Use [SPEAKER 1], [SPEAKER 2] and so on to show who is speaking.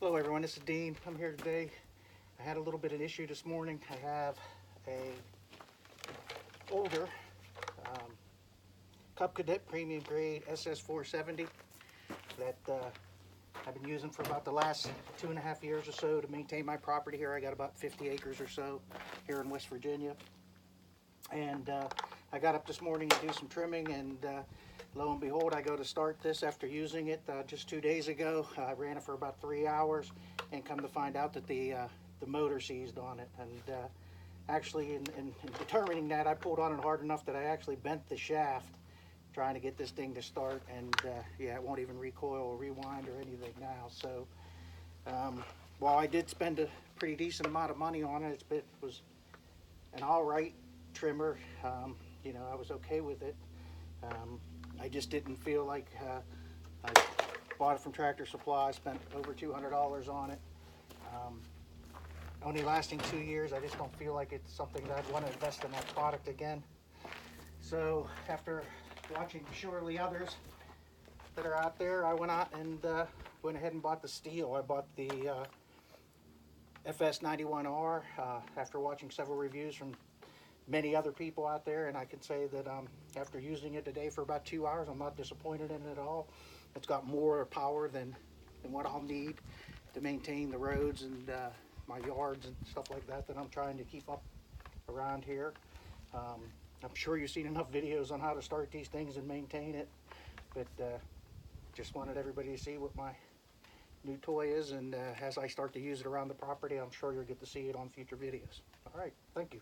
[SPEAKER 1] Hello everyone, this is Dean. I'm here today. I had a little bit of an issue this morning. I have a older Cub Cadet Premium Grade SS470 that I've been using for about the last 2.5 years or so to maintain my property here. I got about 50 acres or so here in West Virginia. And I got up this morning to do some trimming, and lo and behold, I go to start this after using it just 2 days ago. I ran it for about 3 hours and come to find out that the motor seized on it. And actually in determining that, I pulled on it hard enough that I actually bent the shaft trying to get this thing to start, and yeah, it won't even recoil or rewind or anything now. So while I did spend a pretty decent amount of money on it, it was an alright trimmer. You know, I was okay with it. I just didn't feel like I bought it from Tractor Supply, spent over $200 on it. Only lasting 2 years. I just don't feel like it's something that I'd want to invest in that product again. So after watching surely others that are out there, I went out and went ahead and bought the STIHL. I bought the FS91R after watching several reviews from many other people out there, and I can say that after using it today for about 2 hours, I'm not disappointed in it at all. It's got more power than what I'll need to maintain the roads and my yards and stuff like that I'm trying to keep up around here. I'm sure you've seen enough videos on how to start these things and maintain it, but just wanted everybody to see what my new toy is, and as I start to use it around the property, I'm sure you'll get to see it on future videos. All right, thank you.